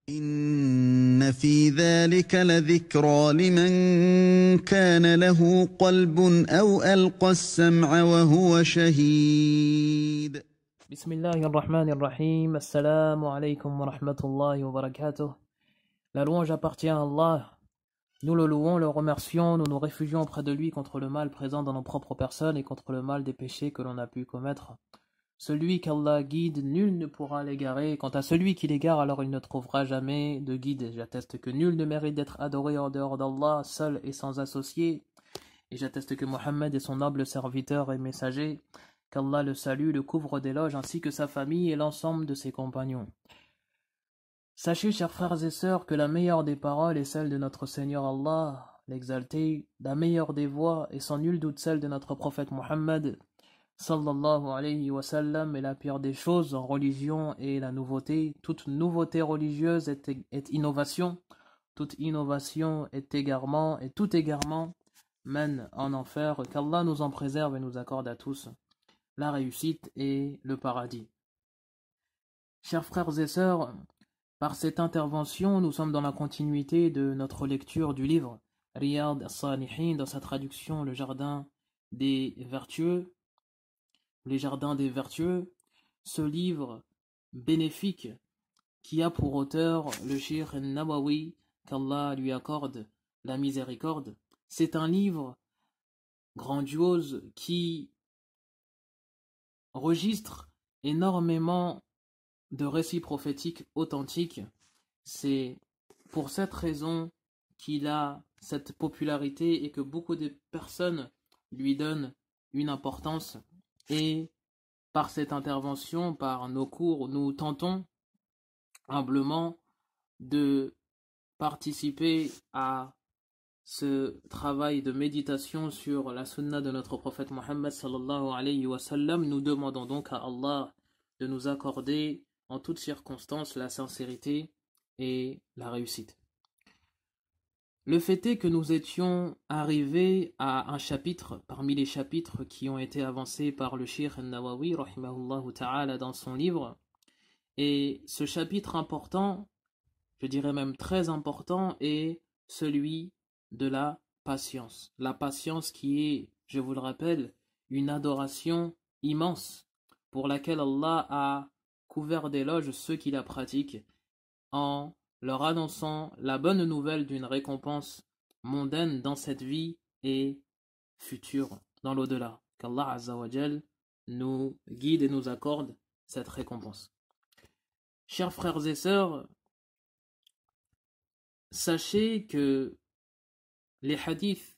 إن في ذلك لذكرى لمن كان له قلب أو ألقى السمع وهو شهيد. Bismillah ar-Rahman ar-Rahim. Assalamu alaikum wa rahmatullahi wa barakatuh. La louange appartient à Allah. Nous le louons, le remercions, nous nous réfugions auprès de lui contre le mal présent dans nos propres personnes et contre le mal des péchés que l'on a pu commettre. Celui qu'Allah guide, nul ne pourra l'égarer. Quant à celui qui l'égare, alors il ne trouvera jamais de guide. J'atteste que nul ne mérite d'être adoré en dehors d'Allah, seul et sans associé. Et j'atteste que Mohammed est son noble serviteur et messager. Qu'Allah le salue, le couvre d'éloges, ainsi que sa famille et l'ensemble de ses compagnons. Sachez, chers frères et sœurs, que la meilleure des paroles est celle de notre Seigneur Allah, l'exalté, la meilleure des voix est sans nul doute celle de notre prophète Mohammed, sallallahu alayhi wa sallam, et la pire des choses en religion est la nouveauté. Toute nouveauté religieuse est innovation, toute innovation est égarement, et tout égarement mène en enfer. Qu'Allah nous en préserve et nous accorde à tous la réussite et le paradis. Chers frères et sœurs, par cette intervention, nous sommes dans la continuité de notre lecture du livre Riyad as-Salihin, dans sa traduction Le Jardin des Vertueux, Les Jardins des Vertueux, ce livre bénéfique qui a pour auteur le Cheikh Nawawi, qu'Allah lui accorde la miséricorde. C'est un livre grandiose qui registre énormément de récits prophétiques authentiques. C'est pour cette raison qu'il a cette popularité et que beaucoup de personnes lui donnent une importance. Et par cette intervention, par nos cours, nous tentons humblement de participer à ce travail de méditation sur la sunna de notre prophète Mohammed sallallahu alayhi wa sallam. Nous demandons donc à Allah de nous accorder en toutes circonstances la sincérité et la réussite. Le fait est que nous étions arrivés à un chapitre parmi les chapitres qui ont été avancés par le Cheikh Nawawi rahimahullah ta'ala dans son livre, et ce chapitre important, je dirais même très important, est celui de la patience. La patience qui est, je vous le rappelle, une adoration immense pour laquelle Allah a couvert d'éloges ceux qui la pratiquent en leur annonçant la bonne nouvelle d'une récompense mondaine dans cette vie et future dans l'au-delà. Qu'Allah Azza wa Jal nous guide et nous accorde cette récompense. Chers frères et sœurs, sachez que les hadiths,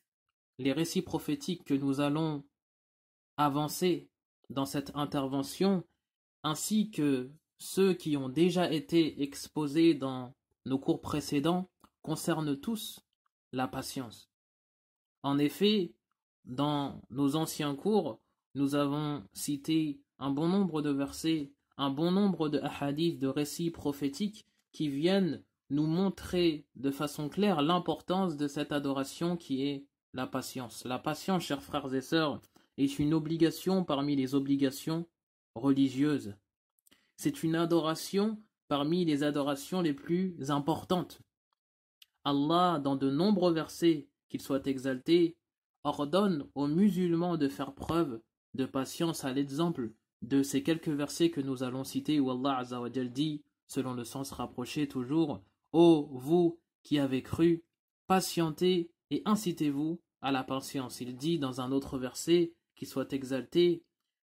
les récits prophétiques que nous allons avancer dans cette intervention, ainsi que ceux qui ont déjà été exposés dans nos cours précédents, concernent tous la patience. En effet, dans nos anciens cours, nous avons cité un bon nombre de versets, un bon nombre de hadiths, de récits prophétiques qui viennent nous montrer de façon claire l'importance de cette adoration qui est la patience. La patience, chers frères et sœurs, est une obligation parmi les obligations religieuses. C'est une adoration parmi les adorations les plus importantes. Allah, dans de nombreux versets, qu'il soit exalté, ordonne aux musulmans de faire preuve de patience, à l'exemple de ces quelques versets que nous allons citer où Allah Azza wa Jal dit, selon le sens rapproché toujours, ô vous qui avez cru, patientez et incitez-vous à la patience. Il dit dans un autre verset qui soit exalté,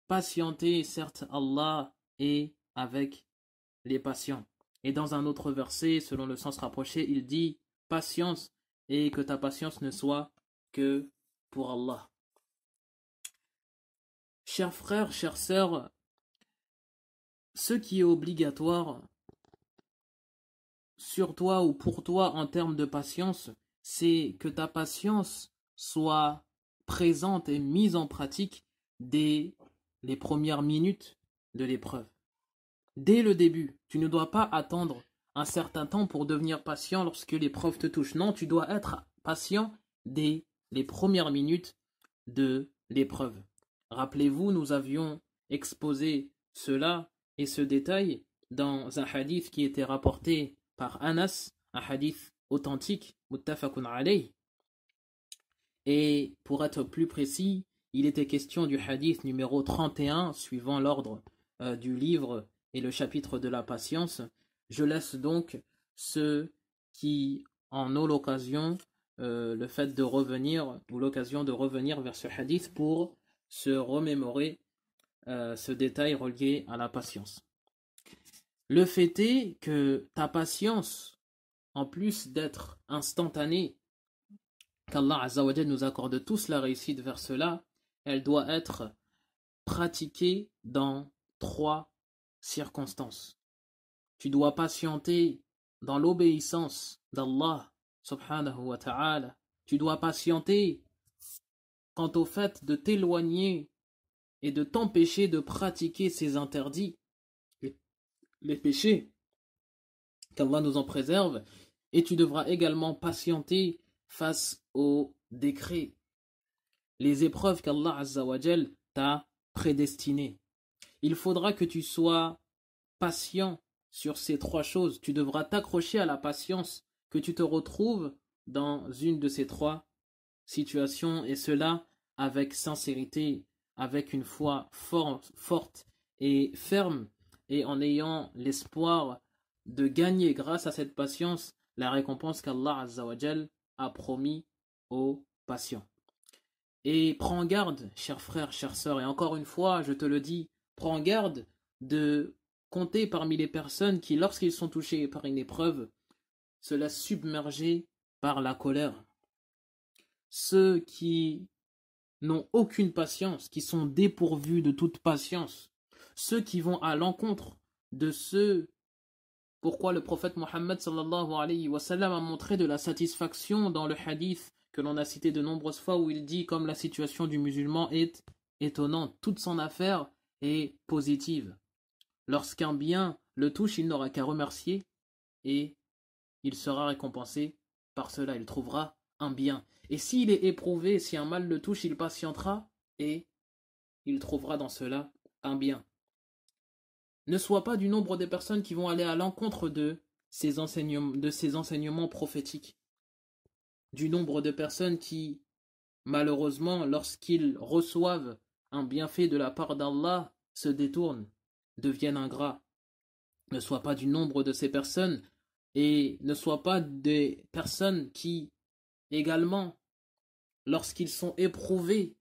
patientez, certes Allah est avec les patients. Et dans un autre verset, selon le sens rapproché, il dit patience et que ta patience ne soit que pour Allah. Chers frères, chères sœurs, ce qui est obligatoire sur toi ou pour toi en termes de patience, c'est que ta patience soit présente et mise en pratique dès les premières minutes de l'épreuve. Dès le début, tu ne dois pas attendre un certain temps pour devenir patient lorsque l'épreuve te touche. Non, tu dois être patient dès les premières minutes de l'épreuve. Rappelez-vous, nous avions exposé cela et ce détail dans un hadith qui était rapporté par Anas, un hadith authentique, muttafaqun alayh. Et pour être plus précis, il était question du hadith numéro 31, suivant l'ordre du livre et le chapitre de la patience. Je laisse donc ceux qui en ont l'occasion, le fait de revenir, ou l'occasion de revenir vers ce hadith pour se remémorer ce détail relié à la patience. Le fait est que ta patience, en plus d'être instantanée, qu'Allah Azza wa Jal nous accorde tous la réussite vers cela, elle doit être pratiquée dans 3 circonstances. Tu dois patienter dans l'obéissance d'Allah subhanahu wa ta'ala. Tu dois patienter quant au fait de t'éloigner et de t'empêcher de pratiquer ces interdits, les péchés, qu'Allah nous en préserve, et tu devras également patienter face aux décrets, les épreuves qu'Allah Azza wa Jal t'a prédestinées. Il faudra que tu sois patient sur ces 3 choses. Tu devras t'accrocher à la patience, que tu te retrouves dans une de ces 3 situations, et cela avec sincérité, avec une foi forte et ferme, et en ayant l'espoir de gagner grâce à cette patience la récompense qu'Allah Azza wa Jal a promis aux patients. Et prends garde, chers frères, chères sœurs, et encore une fois, je te le dis, prends garde de compter parmi les personnes qui, lorsqu'ils sont touchés par une épreuve, se laissent submerger par la colère. Ceux qui n'ont aucune patience, qui sont dépourvus de toute patience, ceux qui vont à l'encontre de ceux pourquoi le prophète Mohammed sallallahu alayhi wa sallam a montré de la satisfaction dans le hadith que l'on a cité de nombreuses fois, où il dit comme la situation du musulman est étonnante, toute son affaire est positive. Lorsqu'un bien le touche, il n'aura qu'à remercier et il sera récompensé par cela, il trouvera un bien. Et s'il est éprouvé, si un mal le touche, il patientera et il trouvera dans cela un bien. Ne sois pas du nombre des personnes qui vont aller à l'encontre de ces enseignements prophétiques. Du nombre de personnes qui, malheureusement, lorsqu'ils reçoivent un bienfait de la part d'Allah, se détournent, deviennent ingrats. Ne sois pas du nombre de ces personnes, et ne sois pas des personnes qui, également, lorsqu'ils sont éprouvés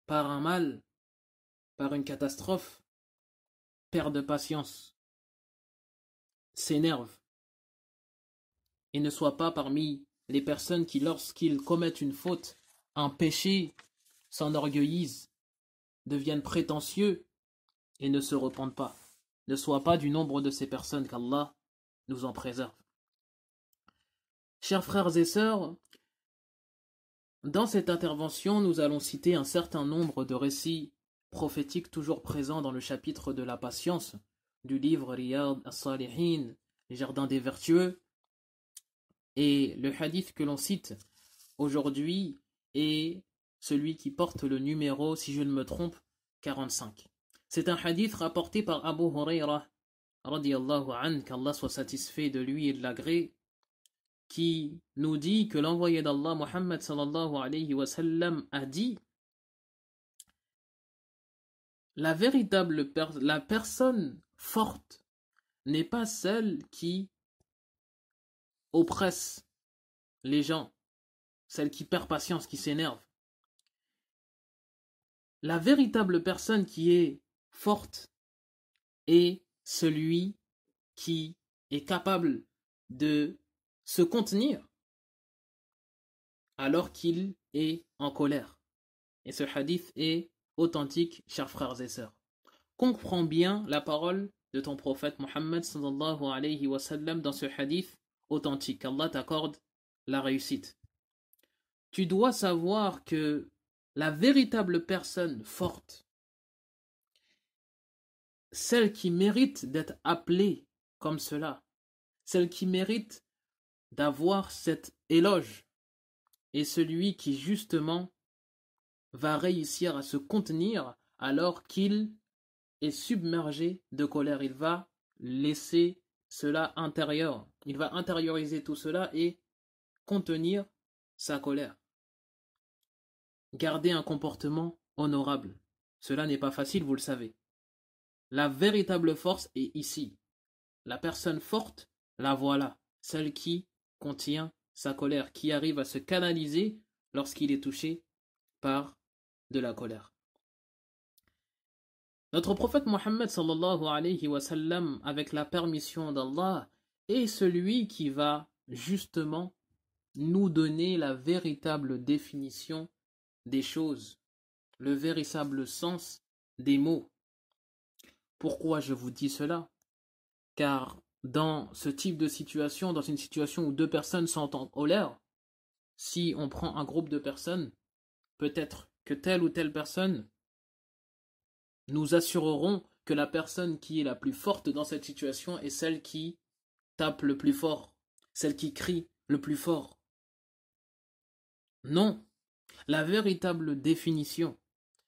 par un mal, par une catastrophe, perdent patience, s'énervent, et ne sois pas parmi les personnes qui, lorsqu'ils commettent une faute, un péché, s'enorgueillissent, deviennent prétentieux et ne se repentent pas. Ne sois pas du nombre de ces personnes, qu'Allah nous en préserve. Chers frères et sœurs, dans cette intervention, nous allons citer un certain nombre de récits prophétiques toujours présents dans le chapitre de la patience du livre Riyad as-Salihin, les jardins des vertueux. Et le hadith que l'on cite aujourd'hui est celui qui porte le numéro, si je ne me trompe, 45. C'est un hadith rapporté par Abu Huraira, radiyallahu anhu, qu'Allah soit satisfait de lui et de l'agré, qui nous dit que l'envoyé d'Allah, Muhammad sallallahu alayhi wa sallam, a dit: la personne forte n'est pas celle qui oppresse les gens, celle qui perd patience, qui s'énerve. La véritable personne qui est forte est celui qui est capable de se contenir alors qu'il est en colère. Et ce hadith est authentique, chers frères et sœurs. Comprends bien la parole de ton prophète Mohammed sallallahu alayhi wa sallam dans ce hadith authentique. Allah t'accorde la réussite. Tu dois savoir que la véritable personne forte, celle qui mérite d'être appelée comme cela, celle qui mérite d'avoir cet éloge, est celui qui justement va réussir à se contenir alors qu'il est submergé de colère. Il va laisser cela intérieur. Il va intérioriser tout cela et contenir sa colère. Garder un comportement honorable. Cela n'est pas facile, vous le savez. La véritable force est ici. La personne forte, la voilà, celle qui contient sa colère, qui arrive à se canaliser lorsqu'il est touché par de la colère. Notre prophète Mohammed sallallahu alayhi wa sallam, avec la permission d'Allah, est celui qui va justement nous donner la véritable définition des choses, le véritable sens des mots. Pourquoi je vous dis cela? Car dans ce type de situation, dans une situation où deux personnes sont en colère, si on prend un groupe de personnes, peut-être que telle ou telle personne, nous assurerons que la personne qui est la plus forte dans cette situation est celle qui tape le plus fort, celle qui crie le plus fort. Non, la véritable définition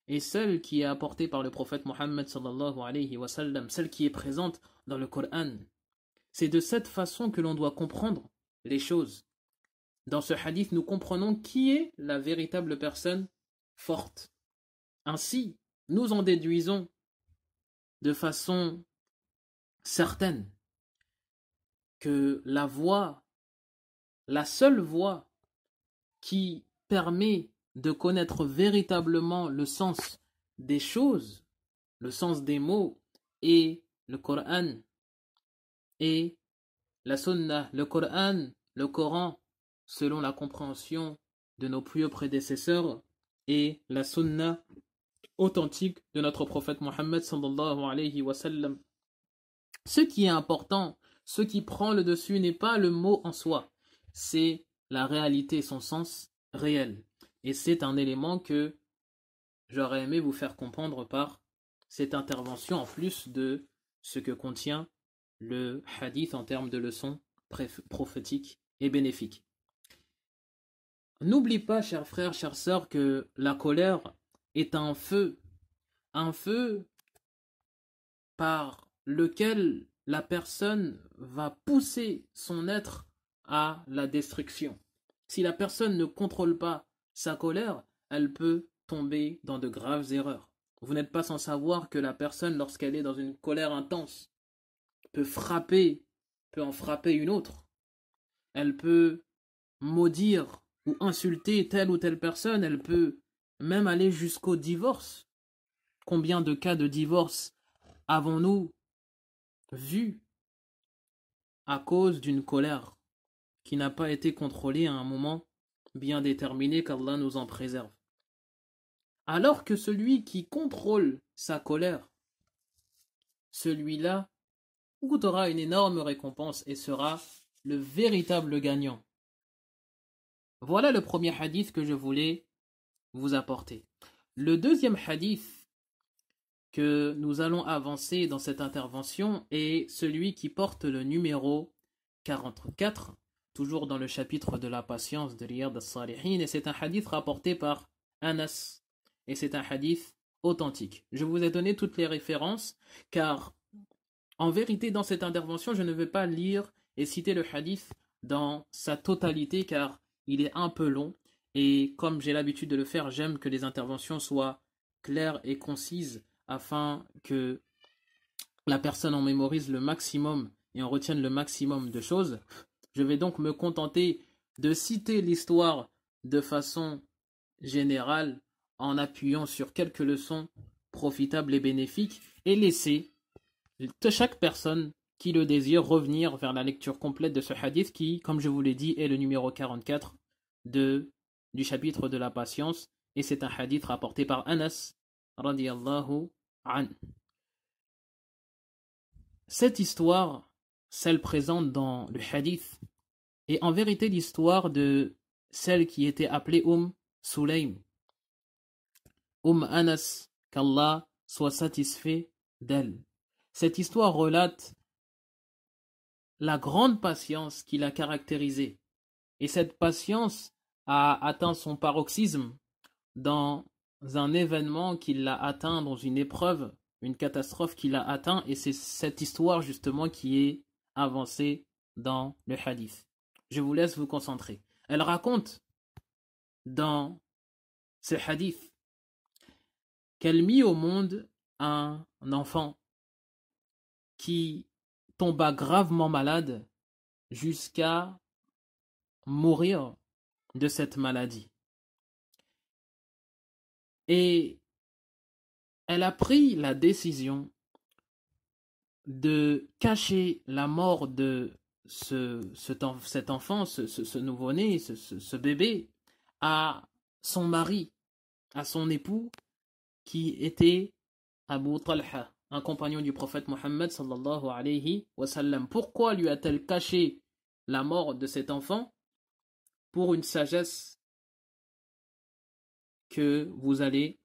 est celle qui est apportée par le prophète Mohammed sallallahu alayhi wa sallam, celle qui est présente dans le Coran. C'est de cette façon que l'on doit comprendre les choses. Dans ce hadith, nous comprenons qui est la véritable personne forte. Ainsi, nous en déduisons de façon certaine que la voie, la seule voie qui permet de connaître véritablement le sens des choses, le sens des mots, est le Coran et la Sunna. Le Coran, selon la compréhension de nos plus prédécesseurs, et la Sunna authentique de notre prophète Mohammed sallallahu alayhi wa sallam. Ce qui est important, ce qui prend le dessus n'est pas le mot en soi, c'est la réalité, son sens réel. Et c'est un élément que j'aurais aimé vous faire comprendre par cette intervention, en plus de ce que contient le hadith en termes de leçons prophétiques et bénéfiques. N'oublie pas, chers frères, chères sœurs, que la colère est un feu par lequel la personne va pousser son être à la destruction. Si la personne ne contrôle pas sa colère, elle peut tomber dans de graves erreurs. Vous n'êtes pas sans savoir que la personne, lorsqu'elle est dans une colère intense, peut en frapper une autre. Elle peut maudire ou insulter telle ou telle personne, elle peut même aller jusqu'au divorce. Combien de cas de divorce avons-nous vus à cause d'une colère qui n'a pas été contrôlée à un moment bien déterminé, qu'Allah nous en préserve. Alors que celui qui contrôle sa colère, celui-là goûtera une énorme récompense et sera le véritable gagnant. Voilà le premier hadith que je voulais vous apporter. Le deuxième hadith que nous allons avancer dans cette intervention est celui qui porte le numéro 44, toujours dans le chapitre de la patience de Riyad al-Salihin, et c'est un hadith rapporté par Anas, et c'est un hadith authentique. Je vous ai donné toutes les références, car en vérité dans cette intervention je ne vais pas lire et citer le hadith dans sa totalité, car il est un peu long, et comme j'ai l'habitude de le faire, j'aime que les interventions soient claires et concises, afin que la personne en mémorise le maximum et en retienne le maximum de choses. Je vais donc me contenter de citer l'histoire de façon générale en appuyant sur quelques leçons profitables et bénéfiques et laisser chaque personne qui le désire revenir vers la lecture complète de ce hadith qui, comme je vous l'ai dit, est le numéro 44 du chapitre de la patience, et c'est un hadith rapporté par Anas radiyallahu an. Cette histoire, celle présente dans le hadith, est en vérité l'histoire de celle qui était appelée Sulaym, Anas, qu'Allah soit satisfait d'elle. Cette histoire relate la grande patience qui l'a caractérisée, et cette patience a atteint son paroxysme dans un événement qui l'a atteint, dans une épreuve, une catastrophe qui l'a atteint, et c'est cette histoire justement qui est avancé dans le hadith. Je vous laisse vous concentrer. Elle raconte dans ce hadith qu'elle mit au monde un enfant qui tomba gravement malade jusqu'à mourir de cette maladie. Et elle a pris la décision de cacher la mort de cet enfant, ce nouveau-né, ce bébé, à son mari, à son époux, qui était Abu Talha, un compagnon du prophète Mohammed sallallahu alayhi wa sallam. Pourquoi lui a-t-elle caché la mort de cet enfant? Pour une sagesse que vous allez,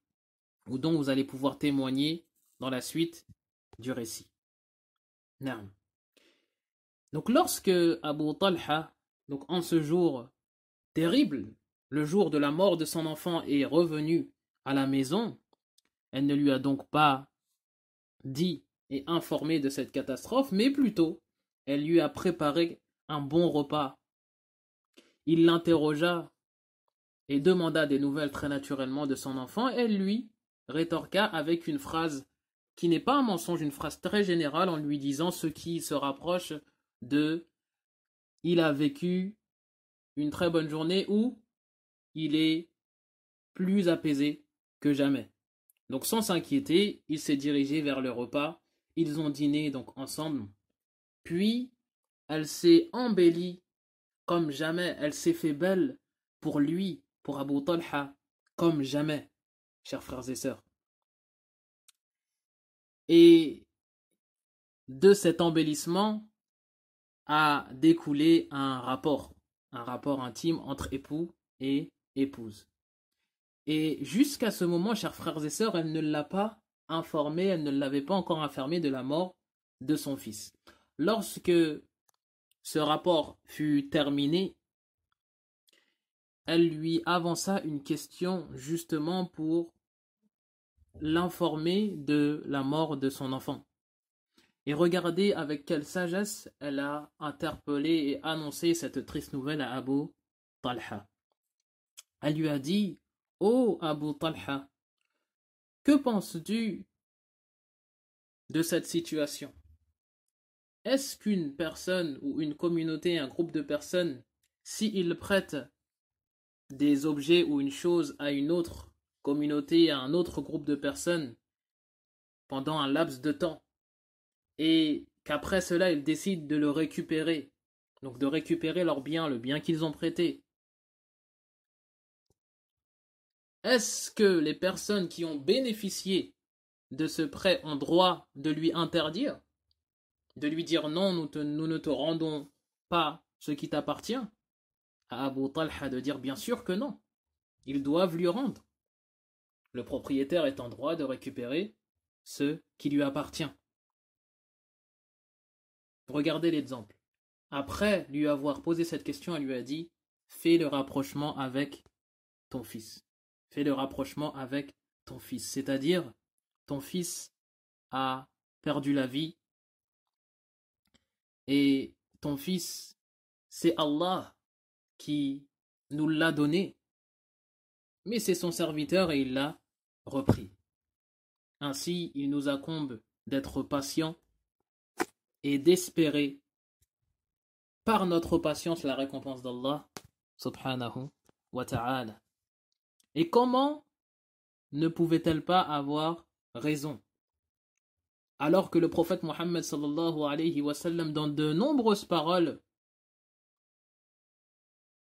ou dont vous allez pouvoir témoigner dans la suite du récit. Naam. Donc lorsque Abu Talha, donc en ce jour terrible, le jour de la mort de son enfant, est revenu à la maison, elle ne lui a donc pas dit et informé de cette catastrophe, mais plutôt elle lui a préparé un bon repas. Il l'interrogea et demanda des nouvelles très naturellement de son enfant. Elle lui rétorqua avec une phrase qui n'est pas un mensonge, une phrase très générale, en lui disant ce qui se rapproche de « il a vécu une très bonne journée » ou « il est plus apaisé que jamais ». Donc sans s'inquiéter, il s'est dirigé vers le repas. Ils ont dîné donc ensemble. Puis elle s'est embellie comme jamais. Elle s'est fait belle pour lui, pour Abu Talha, comme jamais, chers frères et sœurs. Et de cet embellissement a découlé un rapport intime entre époux et épouse. Et jusqu'à ce moment, chers frères et sœurs, elle ne l'a pas informé, elle ne l'avait pas encore informé de la mort de son fils. Lorsque ce rapport fut terminé, elle lui avança une question justement pour l'informer de la mort de son enfant. Et regardez avec quelle sagesse elle a interpellé et annoncé cette triste nouvelle à Abu Talha. Elle lui a dit: « Oh Abu Talha, que penses-tu de cette situation? Est-ce qu'une personne ou une communauté, un groupe de personnes, s'ils prêtent des objets ou une chose à une autre communauté, à un autre groupe de personnes pendant un laps de temps, et qu'après cela ils décident de le récupérer, donc de récupérer leur bien, le bien qu'ils ont prêté, est-ce que les personnes qui ont bénéficié de ce prêt ont droit de lui interdire, de lui dire non, nous ne te rendons pas ce qui t'appartient? À Abu Talha de dire bien sûr que non, ils doivent lui rendre. Le propriétaire est en droit de récupérer ce qui lui appartient. Regardez l'exemple. Après lui avoir posé cette question, elle lui a dit: fais le rapprochement avec ton fils. Fais le rapprochement avec ton fils. C'est-à-dire, ton fils a perdu la vie et ton fils, c'est Allah qui nous l'a donné, mais c'est son serviteur et il l'a repris. Ainsi, il nous incombe d'être patients et d'espérer par notre patience la récompense d'Allah subhanahu wa ta'ala. Et comment ne pouvait-elle pas avoir raison? Alors que le prophète Mohammed sallallahu alayhi wa sallam, dans de nombreuses paroles,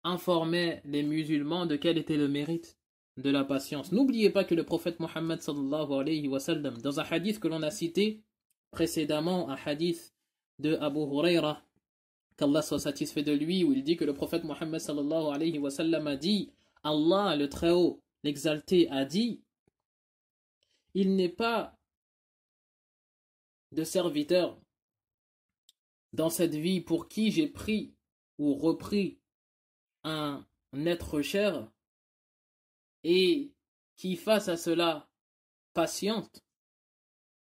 informait les musulmans de quel était le mérite de la patience. N'oubliez pas que le prophète Mohammed sallallahu alayhi wa sallam, dans un hadith que l'on a cité précédemment, un hadith de Abu Huraira, qu'Allah soit satisfait de lui, où il dit que le prophète Mohammed sallallahu alayhi wa sallam a dit: Allah le Très-Haut, l'exalté, a dit: il n'est pas de serviteur dans cette vie pour qui j'ai pris ou repris un être cher et qui face à cela patiente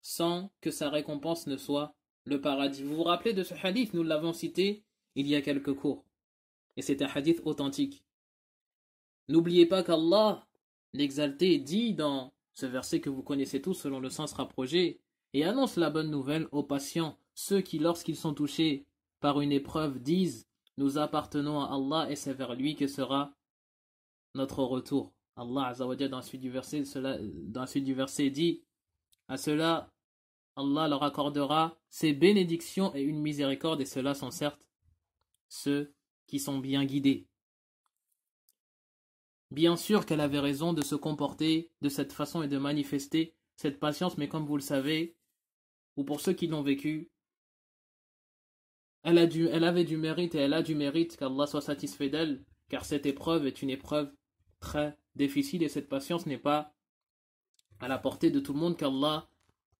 sans que sa récompense ne soit le paradis. Vous vous rappelez de ce hadith? Nous l'avons cité il y a quelques cours. Et c'est un hadith authentique. N'oubliez pas qu'Allah, l'exalté, dit dans ce verset que vous connaissez tous selon le sens rapproché, et annonce la bonne nouvelle aux patients, ceux qui, lorsqu'ils sont touchés par une épreuve, disent « Nous appartenons à Allah et c'est vers lui que sera notre retour. » Allah Azza wa Jalla dans la suite du verset dit « À cela, Allah leur accordera ses bénédictions et une miséricorde, et ceux-là sont certes ceux qui sont bien guidés. » Bien sûr qu'elle avait raison de se comporter de cette façon et de manifester cette patience, mais comme vous le savez, ou pour ceux qui l'ont vécu, elle avait du mérite et elle a du mérite qu'Allah soit satisfait d'elle, car cette épreuve est une épreuve très difficile et cette patience n'est pas à la portée de tout le monde, qu'Allah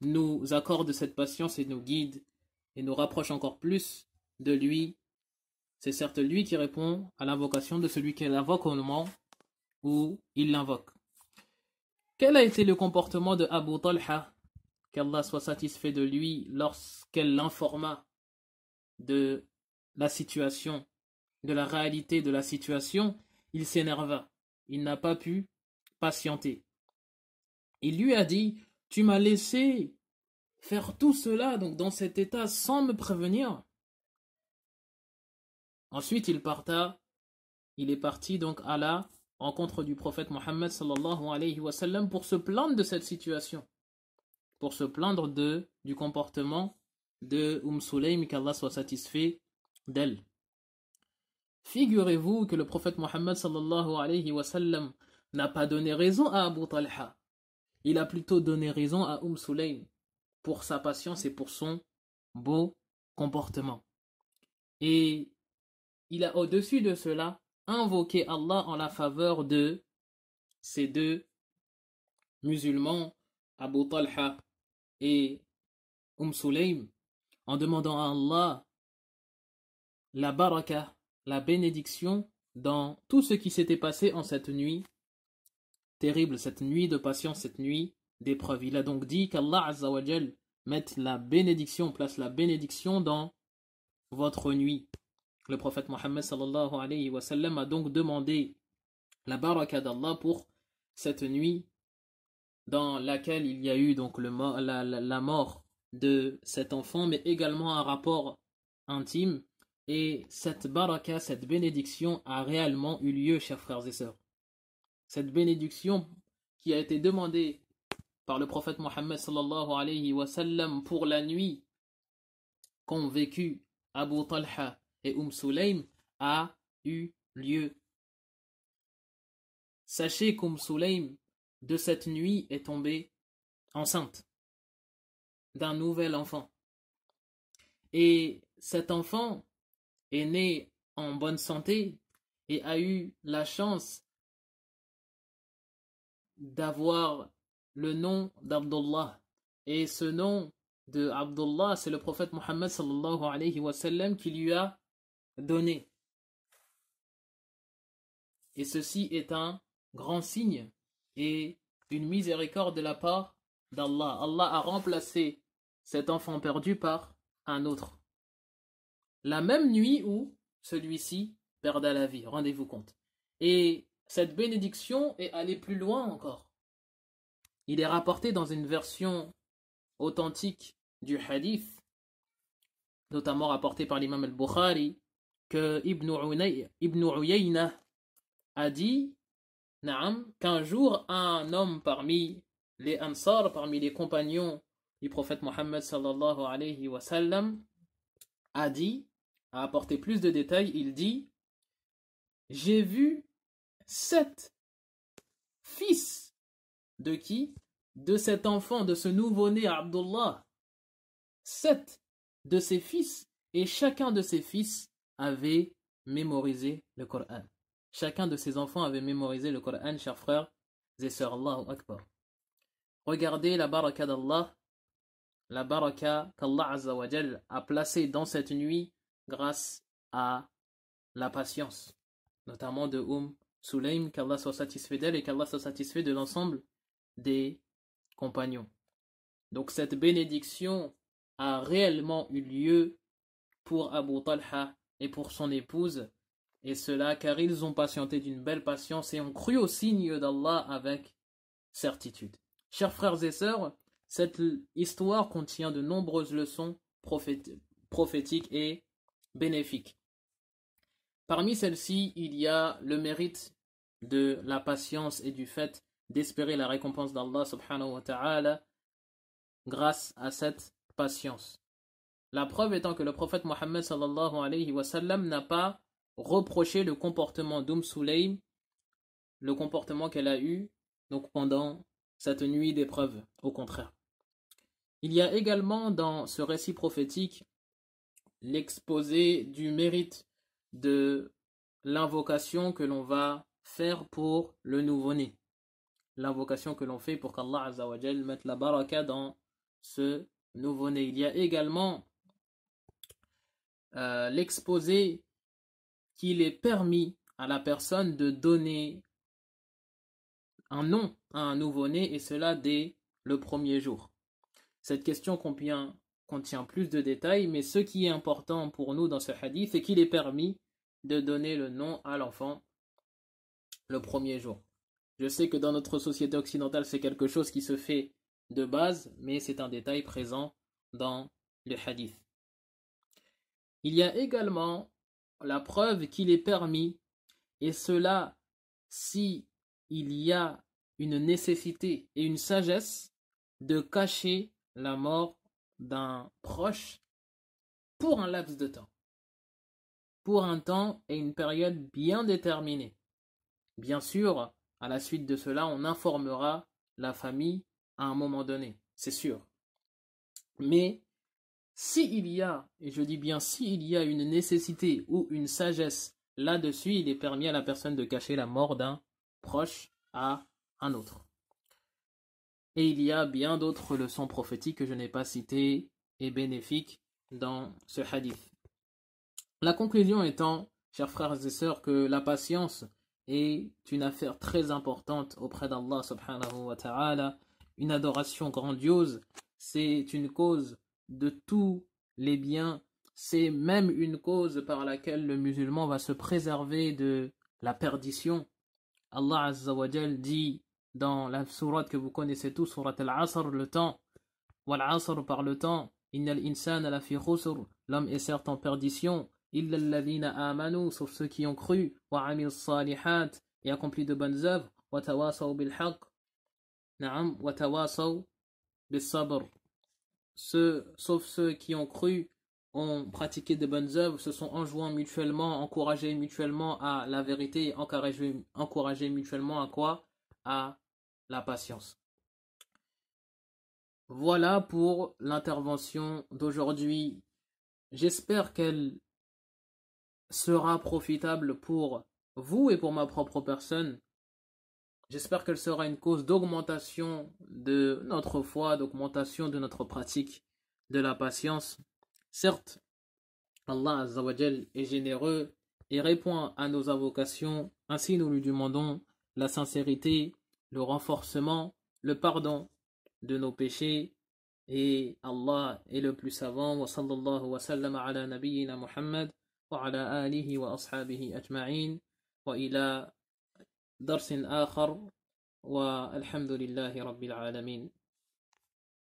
nous accorde cette patience et nous guide et nous rapproche encore plus de lui. C'est certes lui qui répond à l'invocation de celui qui l'invoque au moment où il l'invoque. Quel a été le comportement de Abu Talha, qu'Allah soit satisfait de lui, lorsqu'elle l'informa de la situation, de la réalité de la situation? Il s'énerva, il n'a pas pu patienter. Il lui a dit « Tu m'as laissé faire tout cela donc dans cet état sans me prévenir ?» Ensuite il est parti donc à la rencontre du prophète Mohammed sallallahu alayhi wa sallam pour se plaindre de cette situation, pour se plaindre du comportement de Sulaym, qu'Allah soit satisfait d'elle. Figurez-vous que le prophète Mohammed sallallahu alayhi wa sallam n'a pas donné raison à Abu Talha. Il a plutôt donné raison à Sulaym pour sa patience et pour son beau comportement. Et il a au-dessus de cela invoqué Allah en la faveur de ces deux musulmans, Abu Talha et Sulaym, en demandant à Allah la baraka, la bénédiction dans tout ce qui s'était passé en cette nuit terrible, cette nuit de patience, cette nuit d'épreuve. Il a donc dit qu'Allah Azza wa Jal mette la bénédiction, place la bénédiction dans votre nuit. Le prophète Mohammed sallallahu alayhi wa sallam a donc demandé la baraka d'Allah pour cette nuit dans laquelle il y a eu donc la mort de cet enfant, mais également un rapport intime. Et cette baraka, cette bénédiction a réellement eu lieu, chers frères et sœurs. Cette bénédiction qui a été demandée par le prophète Mohammed sallallahu alayhi wa sallam pour la nuit qu'ont vécu Abu Talha et Sulaym a eu lieu. Sachez Sulaym de cette nuit est tombée enceinte d'un nouvel enfant. Et cet enfant est né en bonne santé et a eu la chance d'avoir le nom d'Abdullah. Et ce nom de Abdullah, c'est le prophète Mohammed sallallahu alayhi wa sallam qui lui a donné. Et ceci est un grand signe et une miséricorde de la part d'Allah. Allah a remplacé cet enfant perdu par un autre. La même nuit où celui-ci perdait la vie, rendez-vous compte. Et cette bénédiction est allée plus loin encore. Il est rapporté dans une version authentique du hadith, notamment rapporté par l'imam al-Bukhari, que Ibn Uyayna a dit qu'un jour un homme parmi les Ansar, parmi les compagnons du prophète Mohammed sallallahu alayhi wa sallam, a apporté plus de détails. Il dit: j'ai vu 7 fils de qui? De cet enfant, de ce nouveau-né Abdullah. 7 de ses fils, et chacun de ses fils avait mémorisé le Coran. Chacun de ses enfants avait mémorisé le Coran, chers frères et sœurs. Allahu Akbar. Regardez la baraka d'Allah, la baraka qu'Allah Azza wa Jal a placée dans cette nuit grâce à la patience, notamment de Sulaym, qu'Allah soit satisfait d'elle et qu'Allah soit satisfait de l'ensemble des compagnons. Donc cette bénédiction a réellement eu lieu pour Abu Talha et pour son épouse, et cela car ils ont patienté d'une belle patience et ont cru au signe d'Allah avec certitude. Chers frères et sœurs, cette histoire contient de nombreuses leçons prophétiques et bénéfiques. Parmi celles-ci, il y a le mérite de la patience et du fait d'espérer la récompense d'Allah subhanahu wa ta'ala grâce à cette patience. La preuve étant que le prophète Mohammed sallallahu alayhi wa sallam n'a pas reproché le comportement Sulaym, le comportement qu'elle a eu donc pendant cette nuit d'épreuve, au contraire. Il y a également dans ce récit prophétique l'exposé du mérite de l'invocation que l'on va faire pour le nouveau-né. L'invocation que l'on fait pour qu'Allah Azza wa Jal mette la baraka dans ce nouveau-né. Il y a également l'exposé qu'il est permis à la personne de donner un nom à un nouveau-né, et cela dès le premier jour. Cette question contient plus de détails, mais ce qui est important pour nous dans ce hadith, c'est qu'il est permis de donner le nom à l'enfant le premier jour. Je sais que dans notre société occidentale, c'est quelque chose qui se fait de base, mais c'est un détail présent dans le hadith. Il y a également la preuve qu'il est permis, et cela si il y a une nécessité et une sagesse de cacher la mort d'un proche pour un laps de temps, pour un temps et une période bien déterminée. Bien sûr, à la suite de cela, on informera la famille à un moment donné, c'est sûr. Mais s'il y a, et je dis bien s'il y a une nécessité ou une sagesse là-dessus, il est permis à la personne de cacher la mort d'un proche à un autre. Et il y a bien d'autres leçons prophétiques que je n'ai pas citées et bénéfiques dans ce hadith. La conclusion étant, chers frères et sœurs, que la patience est une affaire très importante auprès d'Allah subhanahu wa ta'ala, une adoration grandiose, c'est une cause de tous les biens, c'est même une cause par laquelle le musulman va se préserver de la perdition. Allah Azza wa Jal dit dans la sourate que vous connaissez tous, sourate Al-Asr, le temps, Wal-Asr par le temps, Innal insana lafi khusr, l'homme est certes en perdition, illa alladhina amanu, sauf ceux qui ont cru, wa amil salihat, et accompli de bonnes œuvres, wa tawasaw bil haqq, na'am, wa tawasaw bis sabr. Sauf ceux qui ont cru, ont pratiqué de bonnes œuvres, se sont enjoints mutuellement, encouragés mutuellement à la vérité, encouragés mutuellement à quoi? À la patience. Voilà pour l'intervention d'aujourd'hui. J'espère qu'elle sera profitable pour vous et pour ma propre personne. J'espère qu'elle sera une cause d'augmentation de notre foi, d'augmentation de notre pratique de la patience. Certes, Allah Azza wa Jal est généreux et répond à nos invocations. Ainsi, nous lui demandons la sincérité, le renforcement, le pardon de nos péchés. Et Allah est le plus savant. Wa sallallahu wa sallam ala nabiyyina Muhammad wa ala alihi wa ashabihi ajma'in wa ila درس آخر والحمد لله رب العالمين.